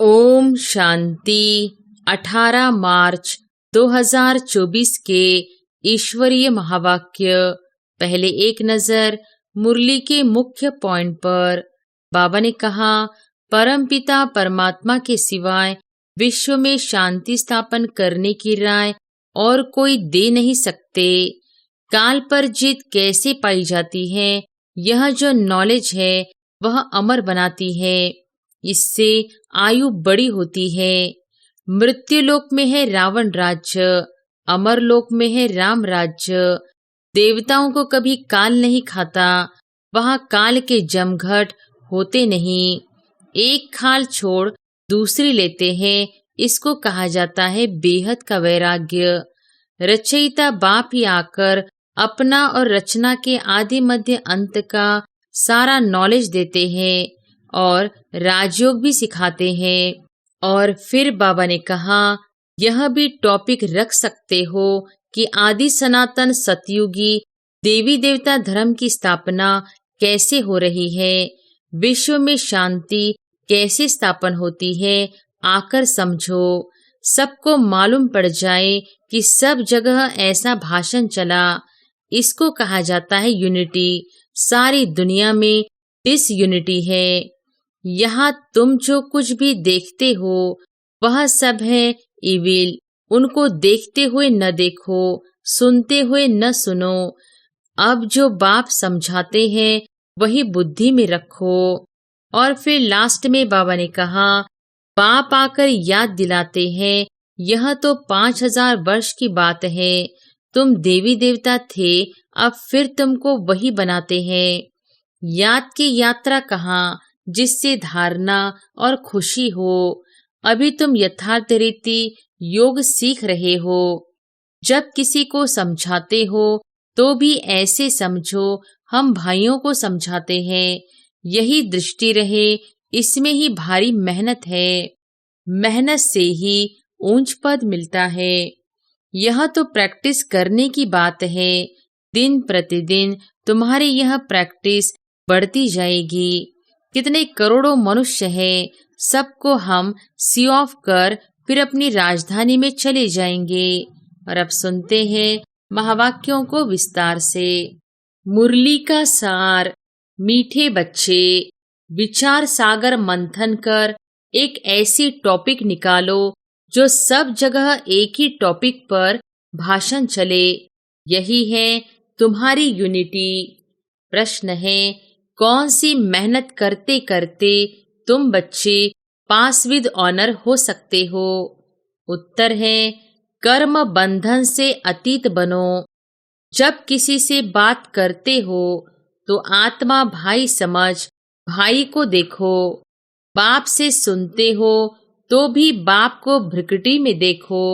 ओम शांति। 18 मार्च 2024 के ईश्वरीय महावाक्य। पहले एक नजर मुरली के मुख्य पॉइंट पर। बाबा ने कहा, परमपिता परमात्मा के सिवाय विश्व में शांति स्थापन करने की राय और कोई दे नहीं सकते। काल पर जीत कैसे पाई जाती है, यह जो नॉलेज है वह अमर बनाती है। इससे आयु बड़ी होती है। मृत्यु लोक में है रावण राज्य, अमर लोक में है राम राज्य। देवताओं को कभी काल नहीं खाता, वहाँ काल के जमघट होते नहीं। एक खाल छोड़ दूसरी लेते हैं, इसको कहा जाता है बेहद का वैराग्य। रचयिता बाप ही आकर अपना और रचना के आदि मध्य अंत का सारा नॉलेज देते हैं और राजयोग भी सिखाते हैं। और फिर बाबा ने कहा, यह भी टॉपिक रख सकते हो कि आदि सनातन सतयुगी देवी देवता धर्म की स्थापना कैसे हो रही है, विश्व में शांति कैसे स्थापन होती है, आकर समझो। सबको मालूम पड़ जाए कि सब जगह ऐसा भाषण चला। इसको कहा जाता है यूनिटी। सारी दुनिया में डिसयूनिटी है। यहाँ तुम जो कुछ भी देखते हो वह सब है इविल। उनको देखते हुए न देखो, सुनते हुए न सुनो। अब जो बाप समझाते हैं वही बुद्धि में रखो। और फिर लास्ट में बाबा ने कहा, बाप आकर याद दिलाते हैं, यह तो 5000 वर्ष की बात है। तुम देवी देवता थे, अब फिर तुमको वही बनाते हैं। याद की यात्रा कहाँ, जिससे धारणा और खुशी हो। अभी तुम यथार्थ रीति योग सीख रहे हो। जब किसी को समझाते हो तो भी ऐसे समझो हम भाइयों को समझाते हैं। यही दृष्टि रहे, इसमें ही भारी मेहनत है। मेहनत से ही ऊंच पद मिलता है। यह तो प्रैक्टिस करने की बात है। दिन प्रतिदिन तुम्हारी यह प्रैक्टिस बढ़ती जाएगी। कितने करोड़ों मनुष्य हैं, सबको हम सी ऑफ कर फिर अपनी राजधानी में चले जाएंगे। और अब सुनते हैं महावाक्यों को विस्तार से। मुरली का सार। मीठे बच्चे, विचार सागर मंथन कर एक ऐसी टॉपिक निकालो जो सब जगह एक ही टॉपिक पर भाषण चले। यही है तुम्हारी यूनिटी। प्रश्न है, कौन सी मेहनत करते करते तुम बच्चे पास विद ऑनर हो सकते हो? उत्तर है, कर्म बंधन से अतीत बनो। जब किसी से बात करते हो तो आत्मा भाई समझ भाई को देखो। बाप से सुनते हो तो भी बाप को भ्रिकुटी में देखो।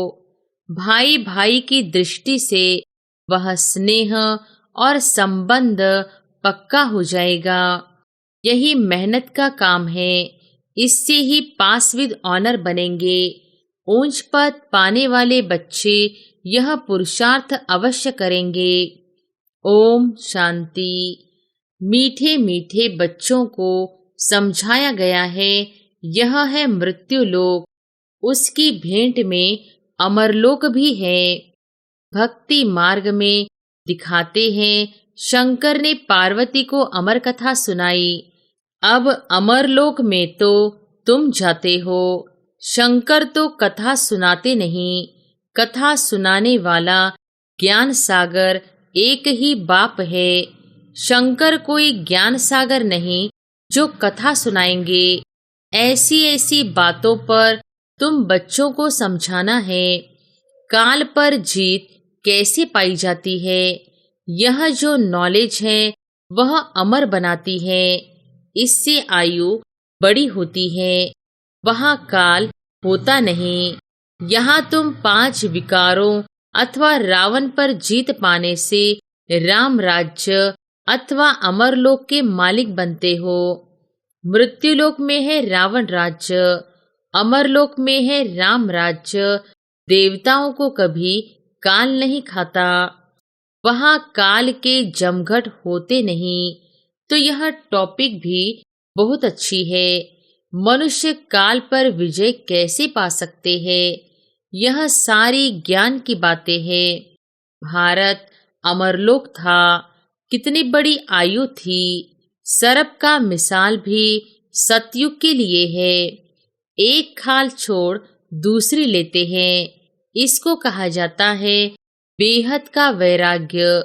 भाई भाई की दृष्टि से वह स्नेह और संबंध पक्का हो जाएगा। यही मेहनत का काम है। इससे ही पास विद ऑनर बनेंगे। ऊंच पद पाने वाले बच्चे यह पुरुषार्थ अवश्य करेंगे। ओम शांति। मीठे मीठे बच्चों को समझाया गया है, यह है मृत्यु लोक। उसकी भेंट में अमरलोक भी है। भक्ति मार्ग में दिखाते हैं, शंकर ने पार्वती को अमर कथा सुनाई। अब अमरलोक में तो तुम जाते हो। शंकर तो कथा सुनाते नहीं। कथा सुनाने वाला ज्ञान सागर एक ही बाप है। शंकर कोई ज्ञान सागर नहीं जो कथा सुनाएंगे। ऐसी ऐसी बातों पर तुम बच्चों को समझाना है। काल पर जीत कैसे पाई जाती है, यह जो नॉलेज है वह अमर बनाती है। इससे आयु बड़ी होती है। वहाँ काल होता नहीं। यहाँ तुम 5 विकारों अथवा रावण पर जीत पाने से राम राज्य अथवा अमरलोक के मालिक बनते हो। मृत्युलोक में है रावण राज्य, अमरलोक में है राम राज्य। देवताओं को कभी काल नहीं खाता। वहाँ काल के जमघट होते नहीं। तो यह टॉपिक भी बहुत अच्छी है। मनुष्य काल पर विजय कैसे पा सकते हैं, यह सारी ज्ञान की बातें हैं। भारत अमरलोक था, कितनी बड़ी आयु थी। सर्प का मिसाल भी सतयुग के लिए है। एक खाल छोड़ दूसरी लेते हैं, इसको कहा जाता है बेहद का वैराग्य।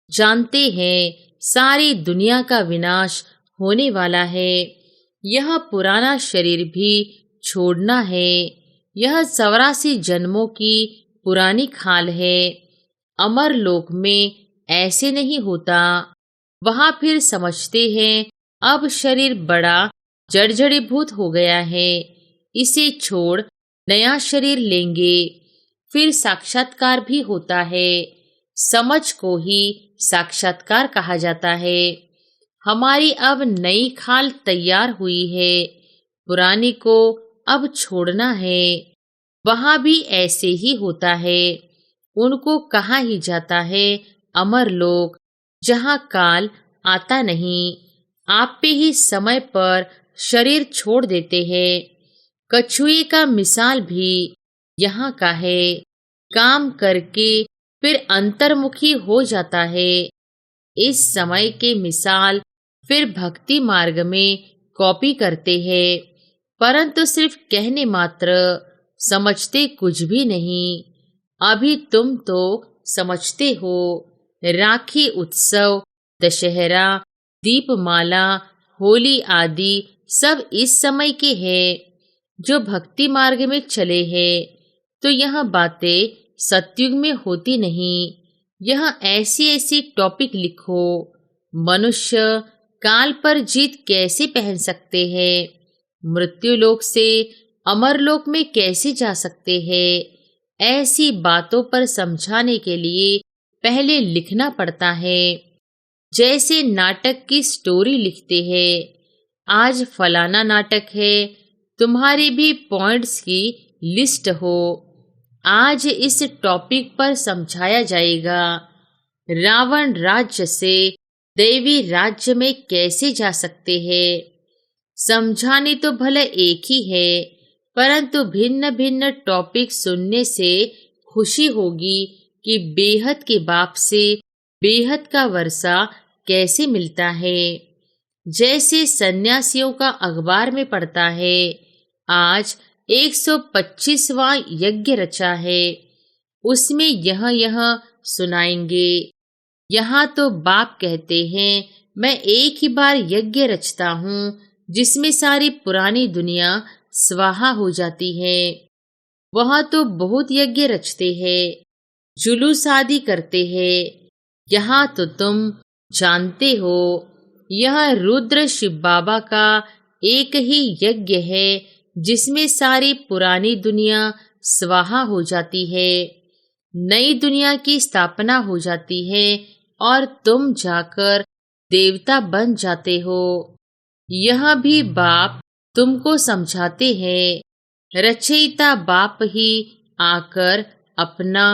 जानते हैं सारी दुनिया का विनाश होने वाला है, यह पुराना शरीर भी छोड़ना है। यह 84 जन्मों की पुरानी खाल है। अमर लोक में ऐसे नहीं होता। वहां फिर समझते हैं अब शरीर बड़ा जड़जड़ीभूत हो गया है, इसे छोड़ नया शरीर लेंगे। फिर साक्षात्कार भी होता है। समझ को ही साक्षात्कार कहा जाता है। हमारी अब नई खाल तैयार हुई है, पुरानी को अब छोड़ना है। वहां भी ऐसे ही होता है। उनको कहा ही जाता है अमर लोक, जहां काल आता नहीं। आप पे ही समय पर शरीर छोड़ देते हैं। कछुए का मिसाल भी यहाँ का है। काम करके फिर अंतर्मुखी हो जाता है। इस समय के मिसाल फिर भक्ति मार्ग में कॉपी करते हैं, परंतु सिर्फ कहने मात्र, समझते कुछ भी नहीं। अभी तुम तो समझते हो। राखी उत्सव, दशहरा, दीपमाला, होली आदि सब इस समय के हैं। जो भक्ति मार्ग में चले हैं तो यह बातें सतयुग में होती नहीं। यह ऐसी ऐसी टॉपिक लिखो। मनुष्य काल पर जीत कैसे पहन सकते हैं, मृत्युलोक से अमरलोक में कैसे जा सकते हैं, ऐसी बातों पर समझाने के लिए पहले लिखना पड़ता है। जैसे नाटक की स्टोरी लिखते हैं। आज फलाना नाटक है, तुम्हारी भी पॉइंट्स की लिस्ट हो। आज इस टॉपिक पर समझाया जाएगा। रावण राज्य से देवी राज्य में कैसे जा सकते हैं। समझाने तो भले एक ही है, परंतु भिन्न भिन्न टॉपिक सुनने से खुशी होगी कि बेहद के बाप से बेहद का वर्षा कैसे मिलता है। जैसे सन्यासियों का अखबार में पढ़ता है, आज 125वां यज्ञ रचा है, उसमें यह सुनाएंगे। यहाँ तो बाप कहते हैं मैं एक ही बार यज्ञ रचता हूँ, जिसमें सारी पुरानी दुनिया स्वाहा हो जाती है। वहाँ तो बहुत यज्ञ रचते हैं, जुलूस आदि करते हैं। यहाँ तो तुम जानते हो, यह रुद्र शिव बाबा का एक ही यज्ञ है, जिसमें सारी पुरानी दुनिया स्वाहा हो जाती है, नई दुनिया की स्थापना हो जाती है और तुम जाकर देवता बन जाते हो। यह भी बाप तुमको समझाते हैं। रचयिता बाप ही आकर अपना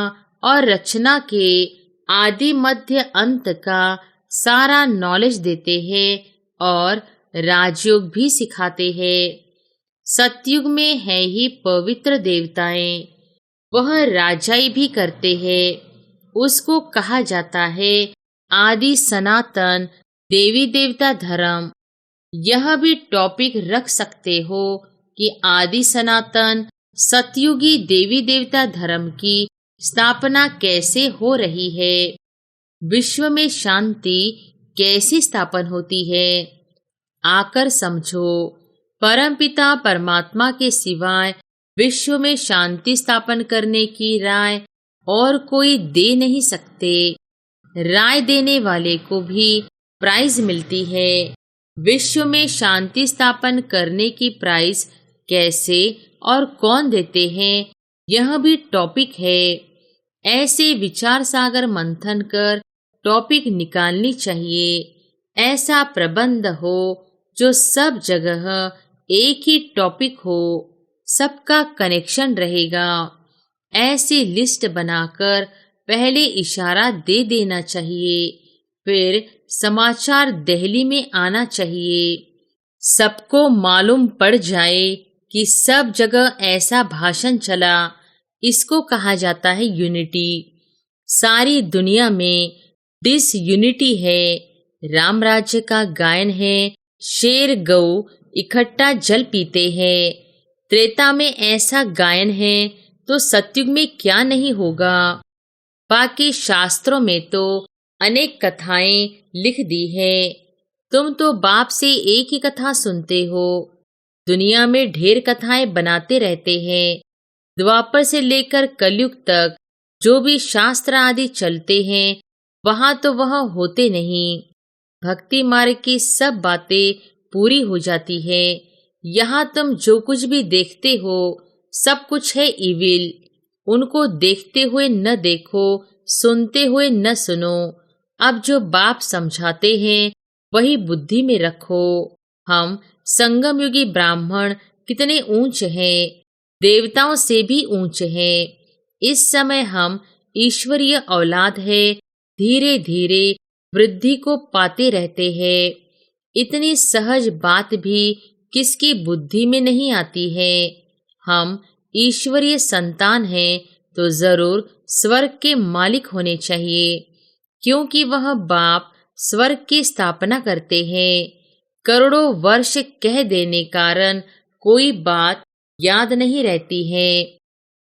और रचना के आदि मध्य अंत का सारा नॉलेज देते हैं और राजयोग भी सिखाते हैं। सतयुग में है ही पवित्र देवताएं, वह राजाई भी करते हैं। उसको कहा जाता है आदि सनातन देवी देवता धर्म। यह भी टॉपिक रख सकते हो कि आदि सनातन सतयुगी देवी देवता धर्म की स्थापना कैसे हो रही है, विश्व में शांति कैसी स्थापन होती है। आकर समझो, परमपिता परमात्मा के सिवाय विश्व में शांति स्थापन करने की राय और कोई दे नहीं सकते। राय देने वाले को भी प्राइज मिलती है। विश्व में शांति स्थापन करने की प्राइज कैसे और कौन देते हैं, यह भी टॉपिक है। ऐसे विचार सागर मंथन कर टॉपिक निकालनी चाहिए। ऐसा प्रबंध हो जो सब जगह एक ही टॉपिक हो, सबका कनेक्शन रहेगा। ऐसी लिस्ट बनाकर पहले इशारा दे देना चाहिए, फिर समाचार दिल्ली में आना चाहिए। सबको मालूम पड़ जाए कि सब जगह ऐसा भाषण चला, इसको कहा जाता है यूनिटी। सारी दुनिया में डिसयूनिटी है। राम राज्य का गायन है, शेर गऊ इकट्ठा जल पीते हैं। त्रेता में ऐसा गायन है तो सतयुग में क्या नहीं होगा। बाकी शास्त्रों में तो अनेक कथाएं लिख दी है। तुम तो बाप से एक ही कथा सुनते हो। दुनिया में ढेर कथाएं बनाते रहते हैं। द्वापर से लेकर कलयुग तक जो भी शास्त्र आदि चलते हैं वहां तो वह होते नहीं। भक्ति मार्ग की सब बातें पूरी हो जाती है। यहाँ तुम जो कुछ भी देखते हो सब कुछ है इविल। उनको देखते हुए न देखो, सुनते हुए न सुनो। अब जो बाप समझाते हैं वही बुद्धि में रखो। हम संगम युगी ब्राह्मण कितने ऊंच हैं, देवताओं से भी ऊंच हैं। इस समय हम ईश्वरीय औलाद है, धीरे धीरे वृद्धि को पाते रहते हैं। इतनी सहज बात भी किसकी बुद्धि में नहीं आती है। हम ईश्वरीय संतान हैं तो जरूर स्वर्ग के मालिक होने चाहिए, क्योंकि वह बाप स्वर्ग की स्थापना करते हैं। करोड़ों वर्ष कह देने कारण कोई बात याद नहीं रहती है।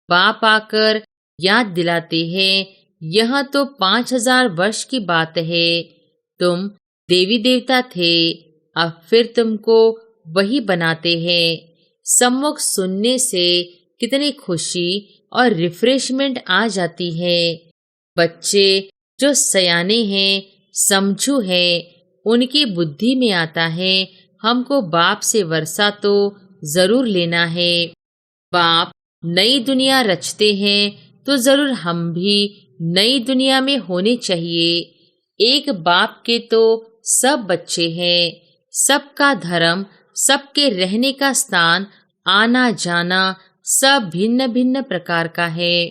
बाप आकर याद दिलाते हैं, यह तो 5000 वर्ष की बात है। तुम देवी देवता थे, अब फिर तुमको वही बनाते हैं। सम्मुख सुनने से कितनी खुशी और रिफ्रेशमेंट आ जाती है। बच्चे जो सयाने हैं, समझू हैं, उनकी बुद्धि में आता है हमको बाप से वर्षा तो जरूर लेना है। बाप नई दुनिया रचते हैं तो जरूर हम भी नई दुनिया में होने चाहिए। एक बाप के तो सब बच्चे हैं। सबका धर्म, सबके रहने का स्थान, आना जाना सब भिन्न भिन्न प्रकार का है।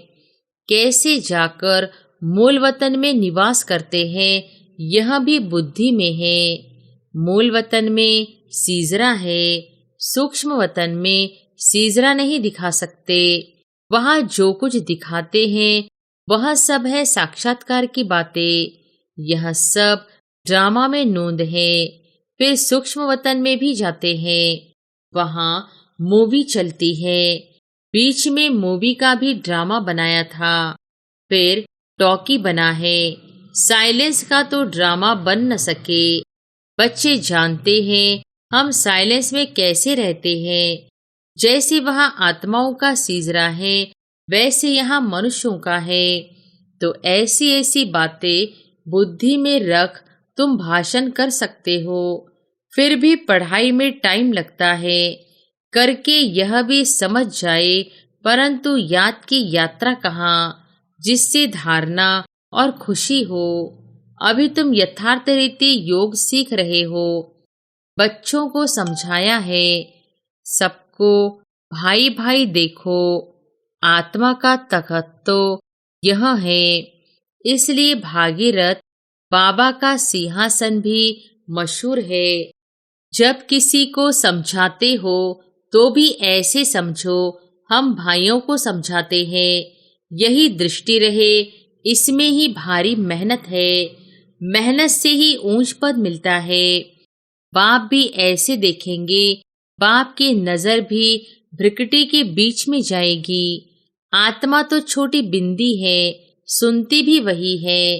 कैसे जाकर मूल वतन में निवास करते हैं यह भी बुद्धि में है। मूल वतन में सीजरा है, सूक्ष्म वतन में सीजरा नहीं दिखा सकते। वहाँ जो कुछ दिखाते हैं वह सब है साक्षात्कार की बातें। यह सब ड्रामा में नोंद है। फिर सूक्ष्म वतन में भी जाते हैं, वहाँ मूवी चलती है। बीच में मूवी का भी ड्रामा बनाया था, फिर टॉकी बना है। साइलेंस का तो ड्रामा बन न सके। बच्चे जानते हैं हम साइलेंस में कैसे रहते हैं। जैसे वहाँ आत्माओं का सीजरा है वैसे यहाँ मनुष्यों का है। तो ऐसी ऐसी बातें बुद्धि में रख तुम भाषण कर सकते हो। फिर भी पढ़ाई में टाइम लगता है। करके यह भी समझ जाए, परंतु याद की यात्रा कहाँ, जिससे धारणा और खुशी हो। अभी तुम यथार्थ रीति योग सीख रहे हो। बच्चों को समझाया है, सबको भाई भाई देखो। आत्मा का तखत तो यह है। इसलिए भागीरथ बाबा का सिंहासन भी मशहूर है। जब किसी को समझाते हो तो भी ऐसे समझो हम भाइयों को समझाते हैं। यही दृष्टि रहे, इसमें ही भारी मेहनत है। मेहनत से ही ऊंच पद मिलता है। बाप भी ऐसे देखेंगे, बाप की नजर भी भ्रिकुटी के बीच में जाएगी। आत्मा तो छोटी बिंदी है, सुनती भी वही है।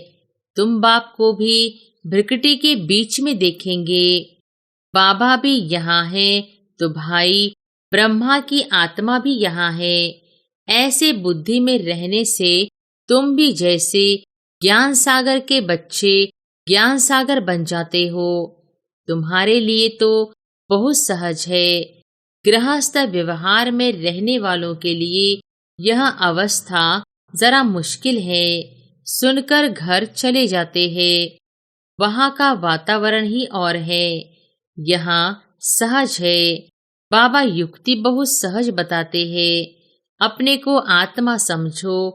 तुम बाप को भी भ्रिकुटी के बीच में देखेंगे। बाबा भी यहाँ है तो भाई ब्रह्मा की आत्मा भी यहाँ है। ऐसे बुद्धि में रहने से तुम भी जैसे ज्ञान सागर के बच्चे ज्ञान सागर बन जाते हो। तुम्हारे लिए तो बहुत सहज है। गृहस्थ व्यवहार में रहने वालों के लिए यह अवस्था जरा मुश्किल है। सुनकर घर चले जाते हैं। वहाँ का वातावरण ही और है, यहाँ सहज है। बाबा युक्ति बहुत सहज बताते हैं। अपने को आत्मा समझो,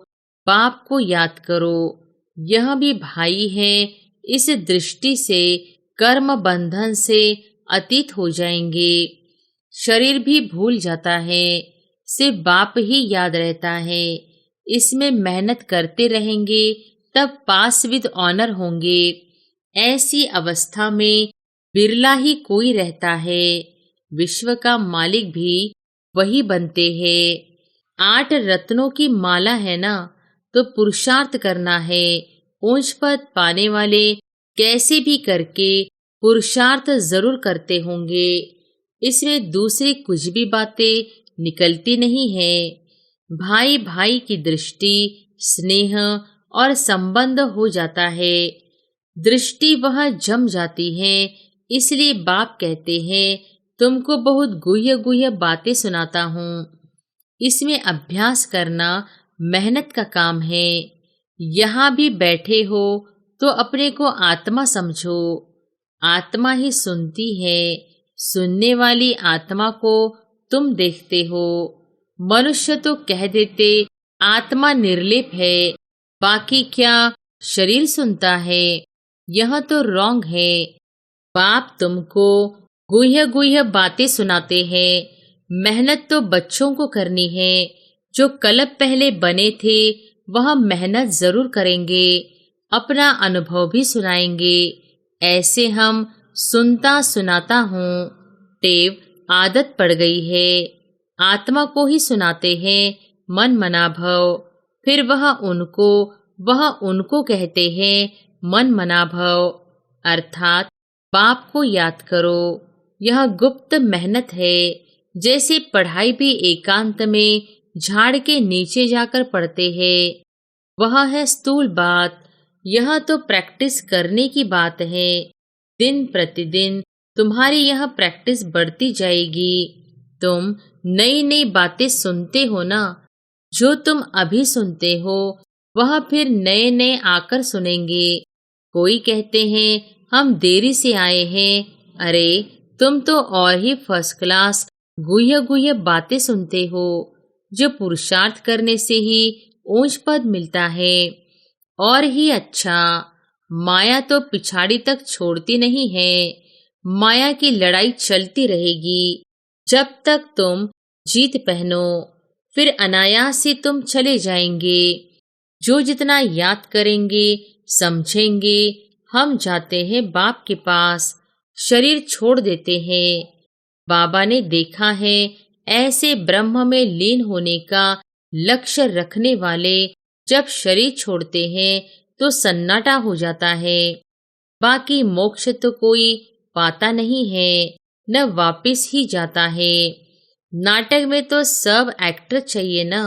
बाप को याद करो। यह भी भाई है। इस दृष्टि से कर्म बंधन से अतीत हो जाएंगे। शरीर भी भूल जाता है, सिर्फ बाप ही याद रहता है। इसमें मेहनत करते रहेंगे तब पास विद ऑनर होंगे। ऐसी अवस्था में बिरला ही कोई रहता है। विश्व का मालिक भी वही बनते हैं। 8 रत्नों की माला है ना, तो पुरुषार्थ करना है। ऊंच पद पाने वाले कैसे भी करके पुरुषार्थ जरूर करते होंगे। इसमें दूसरी कुछ भी बातें निकलती नहीं है। भाई भाई की दृष्टि, स्नेह और संबंध हो जाता है। दृष्टि वह जम जाती है। इसलिए बाप कहते हैं तुमको बहुत गुह्य गुह्य बातें सुनाता हूँ। इसमें अभ्यास करना मेहनत का काम है। यहाँ भी बैठे हो तो अपने को आत्मा समझो। आत्मा ही सुनती है। सुनने वाली आत्मा को तुम देखते हो। मनुष्य तो कह देते आत्मा निर्लेप है, बाकी क्या शरीर सुनता है। यह तो रॉन्ग है। बाप तुमको गुह्य गुह्य बातें सुनाते हैं। मेहनत तो बच्चों को करनी है। जो कल्प पहले बने थे वह मेहनत जरूर करेंगे, अपना अनुभव भी सुनाएंगे। ऐसे हम सुनता सुनाता हूँ, टेव आदत पड़ गई है। आत्मा को ही सुनाते हैं मन मना भव। फिर वह उनको कहते हैं मन मना भव, अर्थात बाप को याद करो। यह गुप्त मेहनत है। जैसे पढ़ाई भी एकांत में झाड़ के नीचे जाकर पढ़ते हैं, वह है स्थूल बात। यह तो प्रैक्टिस करने की बात है। दिन प्रतिदिन तुम्हारी यह प्रैक्टिस बढ़ती जाएगी। तुम नई नई बातें सुनते हो ना। जो तुम अभी सुनते हो वह फिर नए नए आकर सुनेंगे। कोई कहते हैं हम देरी से आए हैं। अरे तुम तो और ही फर्स्ट क्लास गुह्य गुह्य बातें सुनते हो। जो पुरुषार्थ करने से ही ऊंच पद मिलता है। और ही अच्छा, माया तो पिछाड़ी तक छोड़ती नहीं है। माया की लड़ाई चलती रहेगी जब तक तुम जीत पहनो। फिर अनायास ही तुम चले जाएंगे। जो जितना याद करेंगे समझेंगे। हम जाते हैं बाप के पास, शरीर छोड़ देते हैं। बाबा ने देखा है ऐसे ब्रह्म में लीन होने का लक्ष्य रखने वाले जब शरीर छोड़ते हैं तो सन्नाटा हो जाता है। बाकी मोक्ष तो कोई पाता नहीं है, न वापिस ही जाता है। नाटक में तो सब एक्टर चाहिए ना।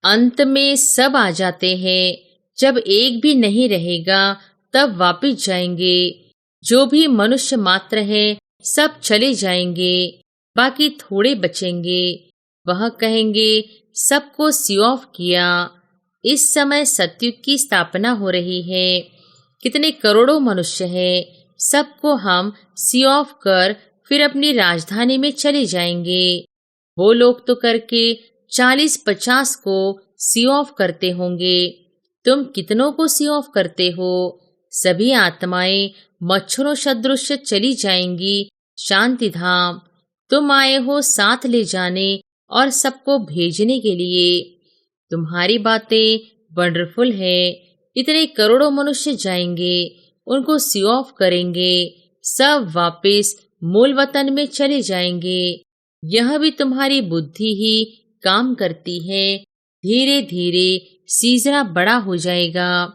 अंत में सब आ जाते हैं। जब एक भी नहीं रहेगा तब वापिस जाएंगे। जो भी मनुष्य मात्र है सब चले जाएंगे, बाकी थोड़े बचेंगे। वह कहेंगे सबको सी ऑफ किया। इस समय सतयुग की स्थापना हो रही है। कितने करोड़ों मनुष्य हैं। सबको हम सी ऑफ कर फिर अपनी राजधानी में चले जाएंगे। वो लोग तो करके 40-50 को सी ऑफ करते होंगे। तुम कितनों को सी ऑफ करते हो? सभी आत्माएं मच्छरों सदृश चली जाएंगी शांति धाम। तुम आए हो साथ ले जाने और सबको भेजने के लिए। तुम्हारी बातें वंडरफुल है। इतने करोड़ों मनुष्य जाएंगे, उनको सी ऑफ करेंगे, सब वापस मूल वतन में चले जाएंगे। यह भी तुम्हारी बुद्धि ही काम करती है। धीरे धीरे सीजरा बड़ा हो जाएगा।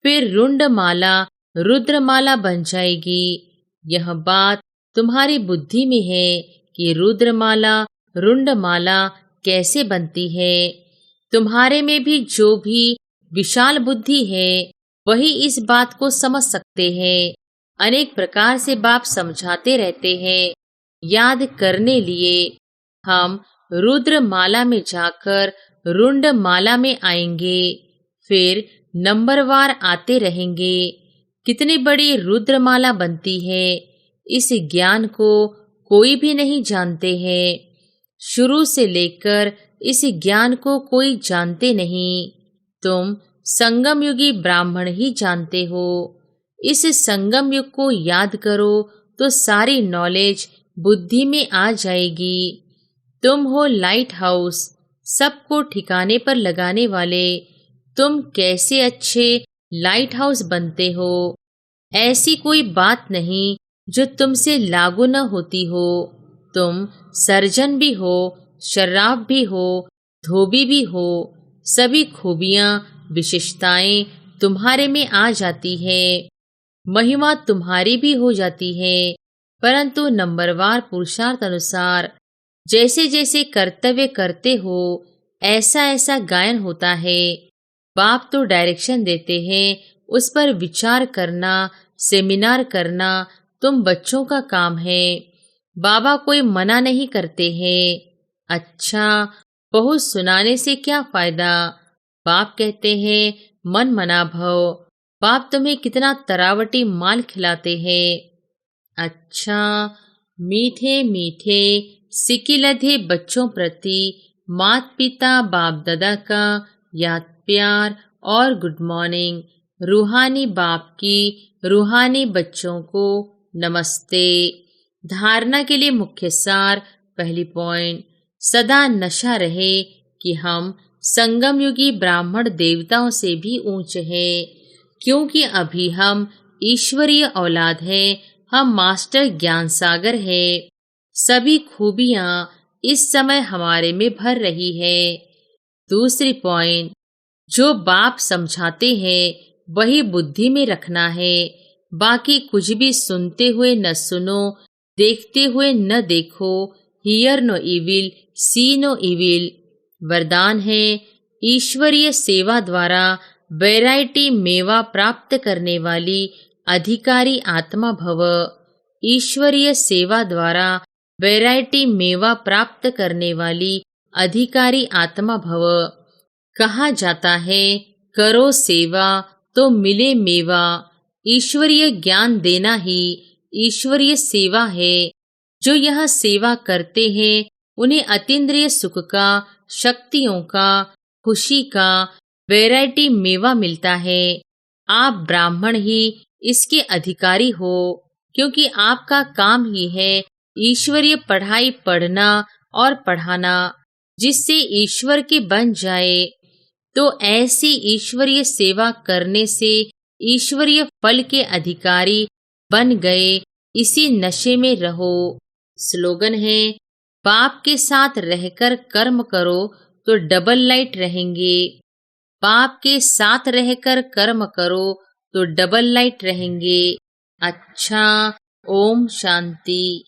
फिर रुंडमाला रुद्रमाला बन जाएगी। यह बात तुम्हारी बुद्धि में है कि रुद्रमाला रुंडमाला कैसे बनती है। तुम्हारे में भी जो भी विशाल बुद्धि है वही इस बात को समझ सकते हैं। अनेक प्रकार से बाप समझाते रहते हैं याद करने लिए। हम रुद्रमाला में जाकर रुंडमाला में आएंगे, फिर नंबरवार आते रहेंगे। कितनी बड़ी रुद्रमाला बनती है, इस ज्ञान को कोई भी नहीं जानते हैं। शुरू से लेकर इस ज्ञान को कोई जानते नहीं। तुम संगम युगी ब्राह्मण ही जानते हो। इस संगम युग को याद करो तो सारी नॉलेज बुद्धि में आ जाएगी। तुम हो लाइट हाउस, सबको ठिकाने पर लगाने वाले। तुम कैसे अच्छे लाइट हाउस बनते हो। ऐसी कोई बात नहीं जो तुमसे लागू न होती हो। तुम सर्जन भी हो, शराब भी हो, धोबी भी हो। सभी खूबियां, विशेषताएं तुम्हारे में आ जाती है। महिमा तुम्हारी भी हो जाती है, परंतु नंबरवार पुरुषार्थ अनुसार जैसे जैसे कर्तव्य करते हो ऐसा ऐसा गायन होता है। बाप तो डायरेक्शन देते हैं, उस पर विचार करना, सेमिनार करना तुम बच्चों का काम है। बाबा कोई मना नहीं करते हैं। अच्छा, बहुत सुनाने से क्या फायदा। बाप कहते हैं मन मना भव। बाप तुम्हें कितना तरावटी माल खिलाते हैं। अच्छा, मीठे मीठे सिकिलधे बच्चों प्रति माता पिता बाप दादा का याद प्यार और गुड मॉर्निंग। रूहानी बाप की रूहानी बच्चों को नमस्ते। धारणा के लिए मुख्य सार। पहली पॉइंट, सदा नशा रहे कि हम संगम युगी ब्राह्मण देवताओं से भी ऊंचे हैं, क्योंकि अभी हम ईश्वरीय औलाद हैं। हम मास्टर ज्ञान सागर है। सभी खूबियां इस समय हमारे में भर रही है। दूसरी पॉइंट, जो बाप समझाते हैं वही बुद्धि में रखना है। बाकी कुछ भी सुनते हुए न सुनो, देखते हुए न देखो। Hear no evil, see no evil. वरदान है, ईश्वरीय सेवा द्वारा वैरायटी मेवा प्राप्त करने वाली अधिकारी आत्मा भव। ईश्वरीय सेवा द्वारा वैरायटी मेवा प्राप्त करने वाली अधिकारी आत्मा भव। कहा जाता है करो सेवा तो मिले मेवा। ईश्वरीय ज्ञान देना ही ईश्वरीय सेवा है। जो यह सेवा करते हैं उन्हें अतीन्द्रिय सुख का, शक्तियों का, खुशी का वैरायटी मेवा मिलता है। आप ब्राह्मण ही इसके अधिकारी हो, क्योंकि आपका काम ही है ईश्वरीय पढ़ाई पढ़ना और पढ़ाना, जिससे ईश्वर के बन जाए। तो ऐसी ईश्वरीय सेवा करने से ईश्वरीय फल के अधिकारी बन गए। इसी नशे में रहो। स्लोगन है, बाप के साथ रहकर कर्म करो तो डबल लाइट रहेंगे। बाप के साथ रहकर कर्म करो तो डबल लाइट रहेंगे। अच्छा, ओम शांति।